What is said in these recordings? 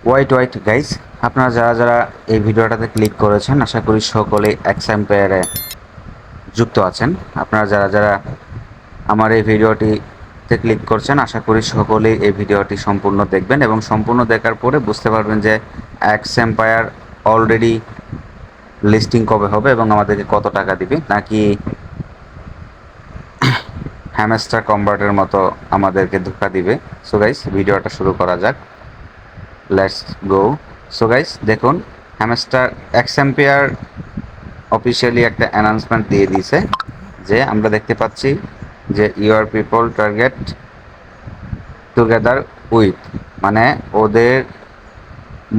White guys, আপনারা যারা যারা এই ভিডিওটাতে ক্লিক করেছেন আশা করি সকলেই এক্সাম্পায়ারে যুক্ত আছেন। আপনারা যারা যারা আমার এই ভিডিওটিতে ক্লিক করছেন আশা করি সকলেই এই ভিডিওটি সম্পূর্ণ দেখবেন এবং সম্পূর্ণ দেখার পরে বুঝতে পারবেন যে এক্সাম্পায়ার অলরেডি লিস্টিং কবে হবে এবং আমাদেরকে কত টাকা দিবে, নাকি হ্যামস্টার কনভার্টের মতো আমাদেরকে ধোকা দিবে। সো গাইস, ভিডিওটা শুরু করা যাক। Let's go. সো গাইস দেখুন, হ্যামস্টার এক্সাম্পিয়ার অফিসিয়ালি একটা অ্যানাউন্সমেন্ট দিয়ে দিয়েছে যে আমরা দেখতে পাচ্ছি যে your people target together with, মানে ওদের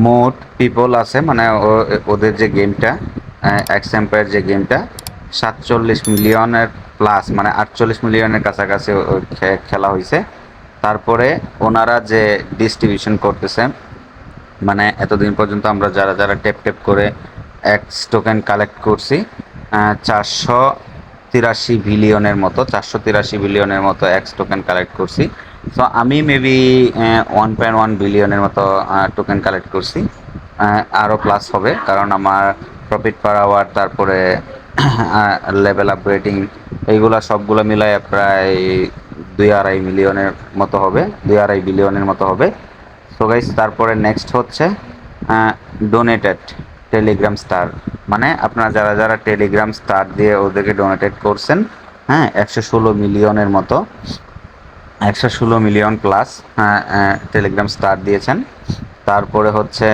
মোট পিপল আছে, মানে ওদের যে গেমটা এক্সাম্পায়ার যে গেমটা 47 মিলিয়নের প্লাস, মানে 48 মিলিয়নের কাছাকাছি খেলা হয়েছে। তারপরে ওনারা যে ডিস্ট্রিবিউশন করতেছে, মানে এতদিন পর্যন্ত আমরা যারা যারা টেপ করে এক্স টোকেন কালেক্ট করছি 483 বিলিয়নের মতো এক্স টোকেন কালেক্ট করছি। তো আমি মেবি 1.1 বিলিয়নের মতো টোকেন কালেক্ট করছি। আরও প্লাস হবে কারণ আমার প্রফিট পার আওয়ার, তারপরে লেভেল আপগ্রেডিং, এইগুলা সবগুলো মিলায় প্রায় 2.5 মিলিয়নের মতো হবে, 2.5 বিলিয়নের মতো হবে। সো গাইস, তারপরে নেক্সট হচ্ছে ডোনেটেড টেলিগ্রাম স্টার, মানে আপনারা যারা যারা টেলিগ্রাম স্টার দিয়ে ওদেরকে ডোনেটেড করছেন, হ্যাঁ 116 মিলিয়নের মতো, 116 মিলিয়ন প্লাস টেলিগ্রাম স্টার দিয়েছেন। তারপরে হচ্ছে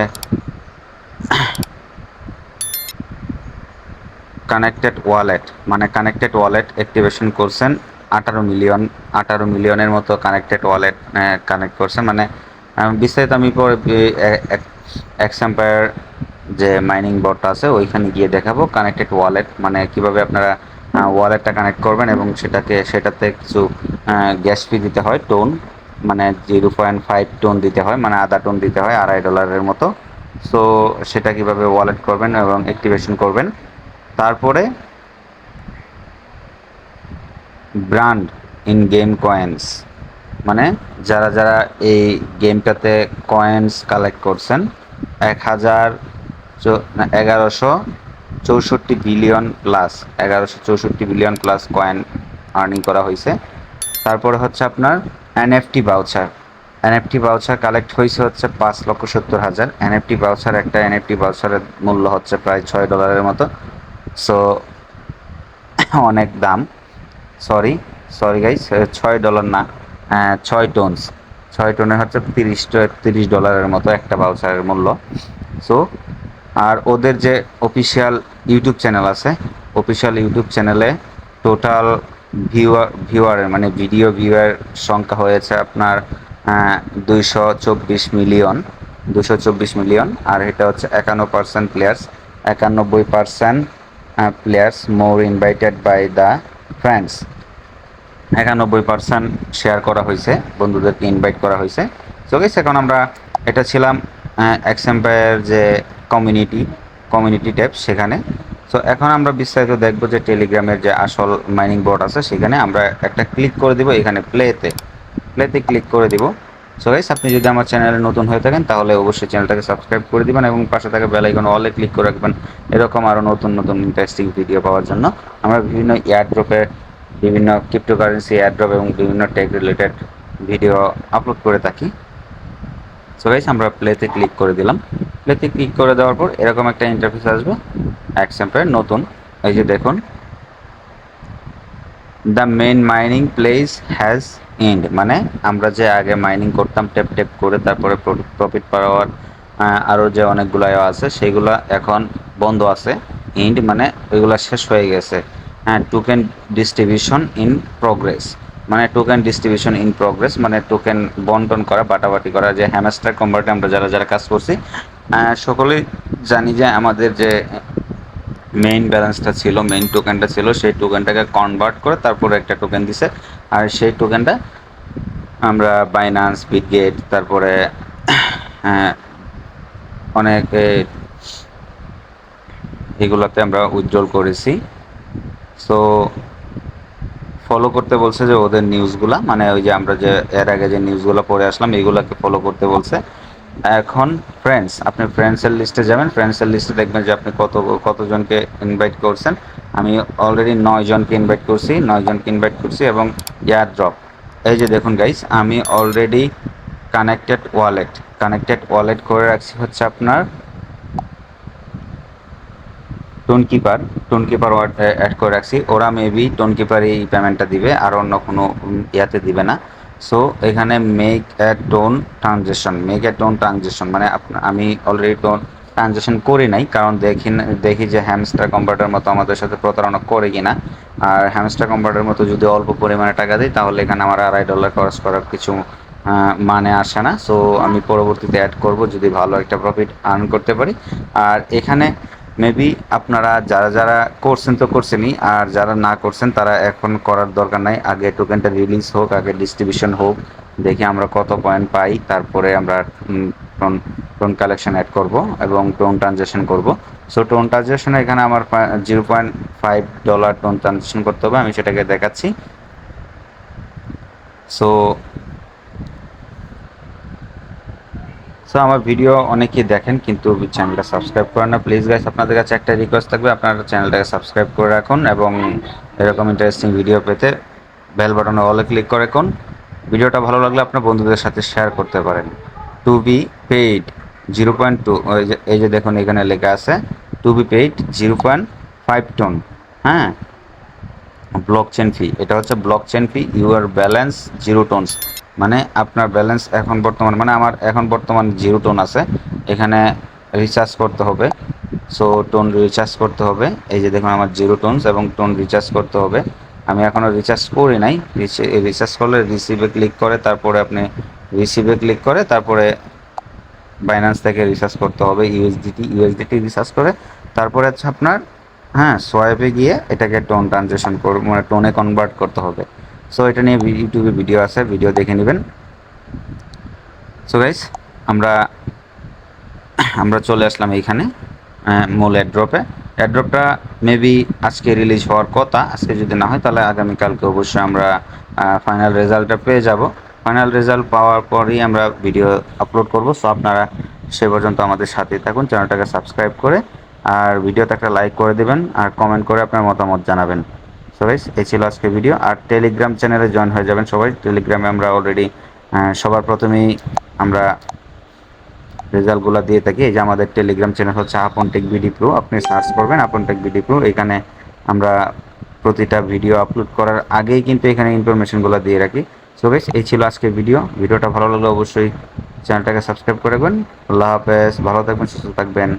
কানেক্টেড ওয়ালেট, মানে কানেক্টেড ওয়ালেট অ্যাক্টিভেশন করছেন 18 মিলিয়নের মতো কানেক্টেড ওয়ালেট কানেক্ট করছেন। মানে বিস্তারিত আমি পরে এক্সাম্পায়ার যে মাইনিং বোর্ডটা আছে ওইখানে গিয়ে দেখাবো কানেক্টেড ওয়ালেট মানে কিভাবে আপনারা ওয়ালেটটা কানেক্ট করবেন এবং সেটাতে কিছু গ্যাস ফি দিতে হয়, টোন, মানে 0.5 টোন দিতে হয়, মানে আধা টোন দিতে হয়, $2.5 মতো। সো সেটা কিভাবে ওয়ালেট করবেন এবং অ্যাক্টিভেশন করবেন। তারপরে ব্র্যান্ড ইন গেম কয়েন্স, মানে যারা যারা এই গেমটাতে কয়েন্স কালেক্ট করছেন 1164 billion plus, 1164 billion plus coin earning করা হয়েছে। তারপরে হচ্ছে আপনার এনএফটি বাউচার কালেক্ট হয়েছে হচ্ছে 5,70,000 এনএফটি বাউচার। একটা এনএফটি বাউচারের মূল্য হচ্ছে প্রায় $6 মতো। সো অনেক দাম। সরি সরি গাইস, $6 না, 6 টোনস, 6 টোনে হচ্ছে $30 মতো একটা বাউচারের মূল্য। সো আর ওদের যে অফিসিয়াল ইউটিউব চ্যানেল আছে, অফিসিয়াল ইউটিউব চ্যানেলে টোটাল ভিউয়ারের মানে ভিডিও ভিউয়ার সংখ্যা হয়েছে আপনার 224 মিলিয়ন, 224 মিলিয়ন। আর এটা হচ্ছে 51% players, 91% players more invited by the friends, 91% share করা হয়েছে, বন্ধুদেরকে ইনভাইট করা হয়েছে। সো গাইস, এখন আমরা এটা ছিলাম এক্সাম্পায়ার যে কমিউনিটি ট্যাব সেখানে। সো এখন আমরা বিস্তারিত দেখব যে টেলিগ্রামের যে আসল মাইনিং বোর্ড আছে সেখানে আমরা একটা ক্লিক করে দিব, এখানে প্লেতে ক্লিক করে দিব। সো গাইস, আপনি যদি আমার চ্যানেলে নতুন হয়ে থাকেন তাহলে অবশ্যই চ্যানেলটাকে সাবস্ক্রাইব করে দিবেন এবং পাশে থাকা বেল আইকন অলে ক্লিক করে রাখবেন এরকম আরও নতুন নতুন ইন্টারেস্টিং ভিডিও পাওয়ার জন্য। আমরা বিভিন্ন এয়ারড্রপে, বিভিন্ন ক্রিপ্টোকারেন্সি এয়ারড্রপ এবং বিভিন্ন টেক রিলেটেড ভিডিও আপলোড করে থাকি। সো গাইস, আমরা প্লেতে ক্লিক করে দিলাম। প্লেতে ক্লিক করে দেওয়ার পর এরকম একটা ইন্টারফেস আসবে এক্সাম্পায়ার নতুন। এই যে দেখুন, the main mining place has end, মানে আমরা যে আগে মাইনিং করতাম টেপ করে, তারপরে প্রফিট পার আওয়ার আরও যে অনেকগুলো আছে সেগুলো এখন বন্ধ আছে। এন্ড মানে ওইগুলো শেষ হয়ে গেছে। হ্যাঁ, টোকেন ডিস্ট্রিবিউশন ইন প্রোগ্রেস, মানে টোকেন ডিস্ট্রিবিউশন ইন প্রোগ্রেস মানে টোকেন বন্টন করা, বাটাবাটি করা। যে হ্যামস্টার কনভার্টে আমরা যারা যারা কাজ করছি সকলেই জানি যে আমাদের যে মেইন ব্যালেন্সটা ছিল, মেইন টোকেনটা ছিল, সেই টোকেনটাকে কনভার্ট করে তারপরে একটা টোকেন দিছে। আর সেই টোকেনটা আমরা বাইন্যান্স, বিটগেট, তারপরে অনেক এগুলোতে আমরা উইথড্রল করেছি। সো ফলো করতে বলছে যে ওদের নিউজগুলা, মানে ওই যে আমরা যে এর আগে যে নিউজগুলো পড়ে আসলাম এইগুলাকে ফলো করতে বলছে। এখন ফ্রেন্ডস, আপনি ফ্রেন্ডসের লিস্টে যাবেন, ফ্রেন্ডসের লিস্টে দেখবেন যে আপনি কতজনকে ইনভাইট করছেন। আমি অলরেডি 9 জনকে ইনভাইট করছি, 9 জনকে ইনভাইট করছি এবং এয়ার ড্রপ, এই যে দেখুন গাইস, আমি অলরেডি কানেক্টেড ওয়ালেট করে রাখছি হচ্ছে আপনার টোনকিপার অ্যাড করে রাখছি। ওরা মেবি টোনকিপার এই পেমেন্টটা দিবে, আর অন্য কোনো ইয়াতে দিবে না। সো এখানে মেক এ টোন ট্রানজেকশন মানে আমি অলরেডি টোন ট্রানজেকশন করি নাই, কারণ দেখি যে হ্যামস্টার কনভার্টার মতো আমাদের সাথে প্রতারণা করে কিনা। আর হ্যামস্টার কনভার্টার মতো যদি অল্প পরিমাণে টাকা দিই, তাহলে এখানে আমার $2.5 খরচ করার কিছু মানে আসে না। সো আমি পরবর্তীতে অ্যাড করব যদি ভালো একটা প্রফিট আর্ন করতে পারি। আর এখানে মেবি আপনারা যারা করছেন তো করছেনই, আর যারা না করছেন তারা এখন করার দরকার নাই। আগে টোকেনটা রিলিজ হোক, আগে ডিস্ট্রিবিউশন হোক, দেখি আমরা কত পয়েন্ট পাই, তারপরে আমরা টোন টোন কালেকশন অ্যাড করব এবং টোন ট্রানজেকশন করব। সো টোন ট্রানজেকশনে এখানে আমার $0.5 টোন ট্রানজেকশন করতে হবে, আমি সেটাকে দেখাচ্ছি। সো আমার ভিডিও অনেকেই দেখেন কিন্তু চ্যানেলটা সাবস্ক্রাইব করেন না। প্লিজ গাইস, আপনাদের কাছে একটা রিকোয়েস্ট থাকবে, আপনারা চ্যানেলটাকে সাবস্ক্রাইব করে রাখুন এবং এরকম ইন্টারেস্টিং ভিডিও পেতে বেল বাটনে অলে ক্লিক করে রাখুন। ভিডিওটা ভালো লাগলে আপনার বন্ধুদের সাথে শেয়ার করতে পারেন। টু বি পেইড 0.2, এই যে দেখুন এখানে লেখা আছে টু বি পেইড 0.5 টোন। হ্যাঁ, ব্লক চেন ফি, এটা হচ্ছে block chain fee, your balance 0 tones, মানে আপনার ব্যালেন্স এখন বর্তমান, মানে আমার এখন বর্তমান 0 টোন আছে। এখানে রিচার্জ করতে হবে, সো টোন রিচার্জ করতে হবে। এই যে দেখুন আমার 0 টোনস এবং টোন রিচার্জ করতে হবে। আমি এখনও রিচার্জ করি নাই। রিচার্জ করলে রিসিভে ক্লিক করে, তারপরে আপনি তারপরে বাইন্যান্স থেকে রিচার্জ করতে হবে ইউএসডিটি রিচার্জ করে, তারপরে হচ্ছে আপনার সোয়াইপে গিয়ে এটাকে টোন ট্রানজেকশন মানে টোনে কনভার্ট করতে হবে। সো এটা নিয়ে ইউটিউবে ভিডিও আছে, ভিডিও দেখে নেবেন। সো গাইস, আমরা আমরা চলে আসলাম এইখানে মূল অ্যাড্রপটা মেবি আজকে রিলিজ হওয়ার কথা। আজকে যদি না হয় তাহলে আগামীকালকে অবশ্যই আমরা ফাইনাল রেজাল্টটা পেয়ে যাব। ফাইনাল রেজাল্ট পাওয়ার পরই আমরা ভিডিও আপলোড করব। সো আপনারা সে পর্যন্ত আমাদের সাথেই থাকুন, চ্যানেলটাকে সাবস্ক্রাইব করে, আর ভিডিওতে একটা লাইক করে দেবেন, আর কমেন্ট করে আপনার মতামত জানাবেন। সো গাইস, এই ছিল আজকে ভিডিও। আর টেলিগ্রাম চ্যানেলে জয়েন হয়ে যাবেন সবাই। টেলিগ্রামে আমরা অলরেডি সবার প্রথমেই আমরা রেজাল্টগুলো দিয়ে থাকি। এই যে আমাদের টেলিগ্রাম চ্যানেল হচ্ছে আপন টেক বিডি প্রো, আপনি সার্চ করবেন আপন টেক বিডি প্রো। এখানে আমরা প্রতিটা ভিডিও আপলোড করার আগেই কিন্তু এখানে ইনফরমেশনগুলো দিয়ে রাখি। সো গাইস, এই ছিল আজকের ভিডিওটা ভালো লাগলে অবশ্যই চ্যানেলটাকে সাবস্ক্রাইব করে রাখবেন। আল্লাহ হাফেজ, ভালো থাকবেন, সুস্থ থাকবেন।